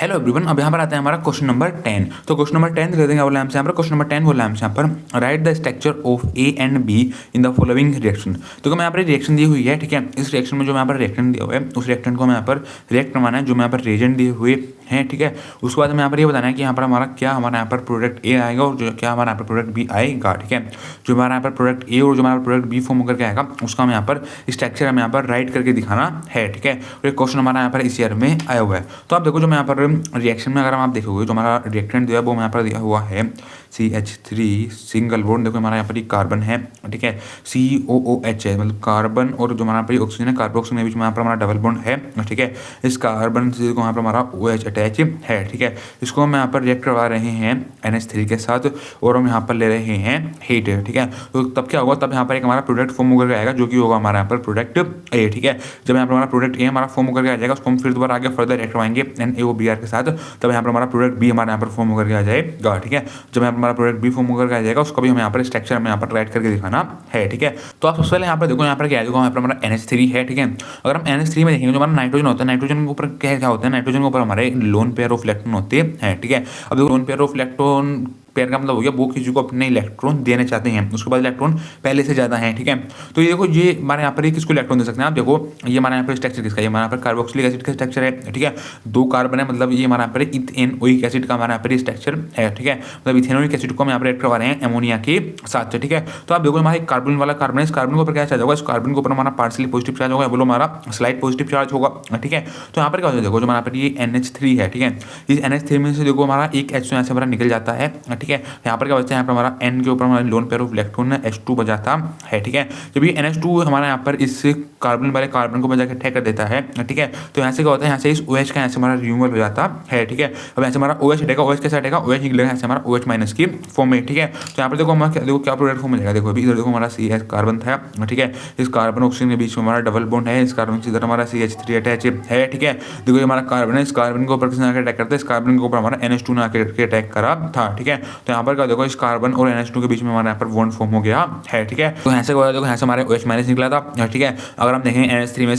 Hello everyone, अब यहाँ पर आते हैं हमारा क्वेश्चन नंबर 10। तो क्वेश्चन नंबर 10 दे देंगे बोला हमसे यहाँ पर। क्वेश्चन नंबर 10 बोला हमसे यहाँ पर, right the structure of A and be in the following reaction. तो मैं यहाँ पर रिएक्शन दी हुई है, ठीक है। इस रिएक्शन में जो यहाँ पर रिएक्शन दिया हुआ है उस रिएक्शन को मैं यहाँ पर रिएक्ट करवाना है, जो मैं यहाँ पर रिएजेंट दिए हुए हैं, ठीक है। उसके बाद हमें यहाँ पर ये बताना है कि यहाँ पर हमारा क्या हमारा यहाँ पर प्रोडक्ट ए आएगा और जो क्या हमारा यहाँ पर प्रोडक्ट बी आएगा, ठीक है। जो हमारा यहाँ पर प्रोडक्ट ए और जो हमारा प्रोडक्ट बी फॉर्म करके आएगा उसका हमें यहाँ पर स्ट्रक्चर हमें यहाँ पर राइट करके दिखाना है, ठीक है। और एक क्वेश्चन हमारा यहाँ पर इस ईयर में आया हुआ है। तो आप देखो जो मैं यहाँ पर रिएक्शन में अगर आप देखोगे जो हमारा रिएक्टेंट दिया है वो यहाँ पर दिया हुआ है CH3 सिंगल बॉन्ड। देखो हमारा यहाँ पर कार्बन है, ठीक है। COOH है, मतलब कार्बन और जो हमारा पर ऑक्सीजन है कार्बोक्सिजन के बीच में यहाँ पर हमारा डबल बॉन्ड है, ठीक है। इस कार्बन से यहाँ पर हमारा OH अटैच है, ठीक है। इसको हम यहाँ पर रिएक्ट करवा रहे हैं NH3 के साथ और हम यहाँ पर ले रहे हैं हीट, ठीक है। तो तब क्या होगा, तब यहाँ पर एक हमारा प्रोडक्ट फॉर्म होकर आएगा जो कि होगा हमारा यहाँ पर प्रोडक्ट ए, ठीक है। जब यहाँ पर हमारा प्रोडक्ट ए हमारा फॉर्म होकर आ जाएगा उसको हम फिर दोबारा आगे फर्दर रिएक्ट करवाएंगे NaOBr के साथ, तब यहाँ पर हमारा प्रोडक्ट बी हमारे यहाँ पर फॉर्म होकर आ जाएगा, ठीक है। जब यहाँ पर हमारा प्रोडक्ट बी फॉर्म होकर आ जाएगा उसको भी हमें यहाँ पर स्ट्रक्चर में यहाँ पर राइट करके दिखाना है, ठीक है। तो आप सबसे पहले यहाँ पर देखो यहाँ पर क्या देखो यहाँ पर हमारा NH3 है, ठीक है। अगर हम NH3 में देखेंगे जो हमारा नाइट्रोजन होता है, नाइट्रोजन के ऊपर क्या होता है, नाइट्रोजन के ऊपर हमारे लोन पेयर ऑफ इलेक्ट्रॉन होते हैं, ठीक है। अब देखो lone pair of electron pair का मतलब हो गया वो किसी को अपने इलेक्ट्रॉन देने चाहते हैं, उसके बाद इलेक्ट्रॉन पहले से ज़्यादा है, ठीक है। तो ये देखो ये हमारे यहाँ पर ही किसको इलेक्ट्रॉन दे सकते हैं। आप देखो ये हमारे यहाँ पर स्ट्रक्चर किसका है, हमारे यहाँ पर कार्बोक्सिलिक एसिड का स्ट्रक्चर है, ठीक है। 2 कार्बन है, मतलब ये हमारे यहाँ पर इथेनोइक एसिड का हमारे यहाँ पर स्ट्रक्चर है, ठीक है। मतलब इथेनोइक एसिड को हम यहाँ पर ऐड करवा रहे हैं अमोनिया के साथ, ठीक है। तो आप देखो हमारे कार्बन वाला कार्बन है, इस कार्बन के ऊपर क्या चार्ज होगा, इस कार्बन के ऊपर हमारा पार्सली पॉजिटिव चार्ज होगा, बोलो हमारा स्लाइड पॉजिटिव चार्ज होगा, ठीक है। तो यहाँ पर क्या होता है, देखो जो हमारा पर ये NH3 है, ठीक है। इस NH3 में से देखो हमारा एक H यहाँ से हमारा निकल जाता है, ठीक है। यहाँ पर क्या बचता है, यहाँ पर हमारा N के ऊपर हमारा lone pair of electron H2 बजाता है, ठीक है। जब ये NH2 हमारा यहाँ पर इस कार्बन वाले कार्बन को बजा के अटैक कर देता है, ठीक है। तो यहाँ से क्या होता है, यहाँ से इस OH का यहाँ से हमारा रिमूवल हो जाता है, ठीक है। अब यहाँ से हमारा OH हटेगा, OH कैसे हटेगा, OH निकलेगा यहाँ से हमारा OH माइनस की फॉर्म में, ठीक है। तो यहाँ पर देखो हमारा देखो क्या प्रोडक्ट फॉर्म हो जाएगा, देखो अभी इधर देखो हमारा CH कार्बन था, ठीक है। इस कार्बन ऑक्सीजन के बीच में हमारा डबल बॉन्ड है, इस कार्बन से इधर हमारा CH3 अटैच है, ठीक है। देखो ये हमारा कार्बन है, इस कार्बन के ऊपर किसने आकर अटैक करता है, इस कार्बन के ऊपर हमारा NH2 ने आकर अटैक करा था, ठीक है। तो यहाँ पर क्या देखो इस कार्बन और NH2 के बीच में हमारे यहाँ पर बॉन्ड फॉर्म हो गया है, ठीक है। तो यहाँ से देखो यहाँ से हमारे OH माइनस निकला था, ठीक है। अगर हम देखें NH3 में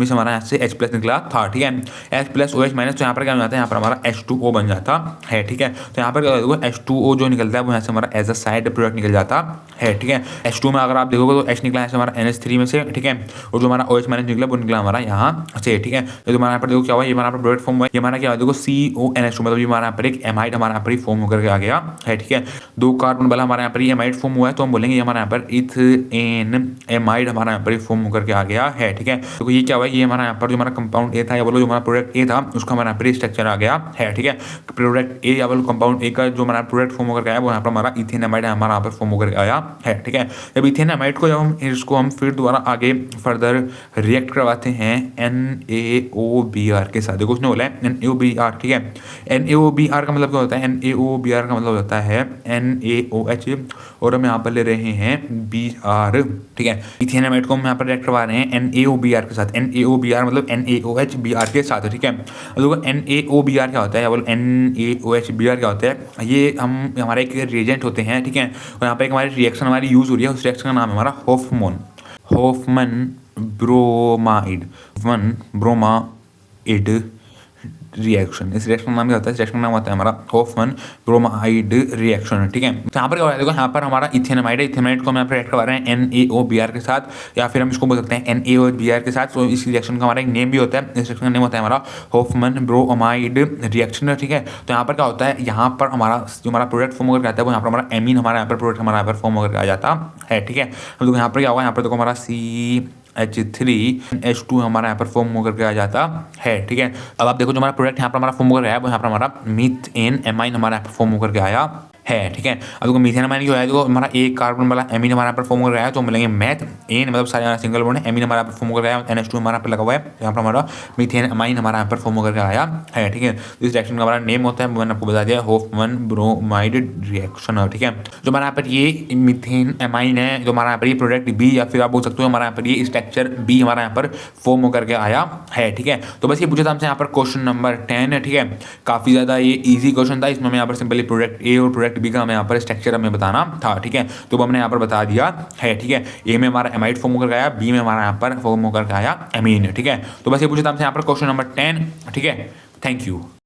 से हमारा यहाँ से H प्लस निकला था, ठीक है। H प्लस OH माइनस, तो यहाँ पर क्या हो जाता है, यहाँ पर हमारा H2O बन जाता है, ठीक है। तो यहाँ पर देखो H2O जो निकलता है वो यहाँ से हमारा एज अ साइड प्रोडक्ट निकल जाता है, ठीक है। H2 में अगर आप देखोगे तो H निकला है हमारा NH3 में से, ठीक है। और जो हमारा OH माइनस निकला वो निकला हमारा यहाँ से, ठीक है। तो हमारे यहाँ पर देखो क्या हुआ, ये हमारा प्रोडक्ट फॉर्म हुआ, ये हमारा क्या हुआ देखो CONH2, मतलब ये हमारे यहाँ पर एक एमाइड हमारे यहाँ पर फॉर्म होकर आ गया है, ठीक है। 2 कार्बन वाला हमारे यहाँ पर एमाइड फॉर्म हुआ है, तो हम बोलेंगे ये हमारे यहाँ पर इथेन एमाइड हमारा यहाँ पर फॉर्म होकर आ गया है, ठीक है। तो ये क्या हुआ, ये हमारा यहाँ पर जो हमारा कंपाउंड ए था या बोलो जो हमारा प्रोडक्ट ए था उसका हमारा यहाँ पर स्ट्रक्चर आ गया है, ठीक है। प्रोडक्ट ए या बोलो कंपाउंड ए का जो हमारा प्रोडक्ट फॉर्म होकर आया वो यहाँ पर हमारा इथेन एमाइड हमारा यहाँ पर फॉर्म होकर आया है, ठीक है। जब इथेन एमाइड को जब हम इसको हम फिर दोबारा आगे फर्दर रिएक्ट करवाते हैं NaOBr के साथ, देखो उसने बोला है NaOBr, ठीक है। NaOBr का मतलब क्या होता है, NaOBr का मतलब होता है NaOH और हम यहाँ पर ले रहे हैं Br, ठीक है। इथेन एमाइड को हम यहाँ पर रिएक्ट करवा रहे हैं NaOBr के साथ, NaOBr मतलब NaOH Br के साथ, ठीक है। अब देखो NaOBr क्या होता है या बोलो NaOH Br क्या होता है, ये हम हमारे एक रिएजेंट होते हैं, ठीक है। और यहाँ पर एक हमारी रिएक्शन हमारी यूज हो रही है, उस रिएक्शन का नाम है हमारा हॉफमन ब्रोमाइड रिएक्शन। इस रिएक्शन का नाम क्या होता है, इस रिएक्शन का नाम होता है हमारा हॉफमन ब्रोमाइड रिएक्शन, ठीक है। तो यहाँ पर क्या हो रहा है देखो, यहाँ पर हमारा इथेनामाइड है, इथेनामाइड को हम यहाँ पर रिएक्ट करवा रहे हैं NaOBr के साथ या फिर हम इसको बोल सकते हैं NaOHBr के साथ। तो इस रिएक्शन का हमारा एक नेम भी होता है, इस रिएक्शन का नेम होता है हमारा हॉफमन ब्रोमाइड रिएक्शन, ठीक है। तो यहाँ पर क्या होता है, यहाँ पर हमारा जो हमारा प्रोडक्ट फॉर्म होकर आता है वो यहाँ पर हमारा एमीन हमारा यहाँ पर प्रोडक्ट हमारा यहाँ पर फॉर्म होकर आ जाता है, ठीक है। अब देखो यहाँ पर क्या होगा, यहाँ पर देखो हमारा CH3H2 हमारा यहाँ पर फॉर्म होकर आ जाता है, ठीक है। अब आप देखो जो हमारा प्रोडक्ट यहाँ पर हमारा फॉर्म होकर आया वो यहाँ पर हमारा मीथेन एमाइन हमारा यहाँ पर फॉर्म होकर आया है, ठीक है। अब देखो मीथेन एमाइन जो है देखो हमारा एक कार्बन वाला एमीन हमारा पर फॉर्म हो रहा है, तो हम बोलेंगे मैथ एन मतलब सारे हमारा सिंगल बॉन्ड है, एमीन हमारा पर फॉर्म हो रहा है, NH2 हमारा पर लगा हुआ है, यहाँ पर हमारा मीथेन एमाइन हमारा यहाँ पर फॉर्म होकर आया है, ठीक है। इस रिएक्शन का हमारा नेम होता है, मैंने आपको बता दिया हॉफमन ब्रोमाइड रिएक्शन, ठीक है। जो हमारा यहाँ पर ये मीथेन एमाइन है, जो हमारा यहाँ पर ये प्रोडक्ट बी या फिर आप बोल सकते हो हमारा यहाँ पर ये स्ट्रक्चर बी हमारा यहाँ पर फॉर्म होकर आया है, ठीक है। तो बस ये पूछा था हमसे यहाँ पर क्वेश्चन नंबर 10 है, ठीक है। काफी ज्यादा ये ईजी क्वेश्चन था, इसमें यहाँ पर सिंपली प्रोडक्ट ए और प्रोडक्ट बी का हमें यहाँ पर स्ट्रक्चर हमें बताना था, ठीक है। तो हमने यहाँ पर बता दिया है, ठीक है। ए में हमारा एमाइड फॉर्म होकर आया, बी में हमारा यहाँ पर फॉर्म होकर आया एमीन, ठीक है। तो बस ये पूछा था हमसे यहाँ पर क्वेश्चन नंबर 10, ठीक है। Thank you.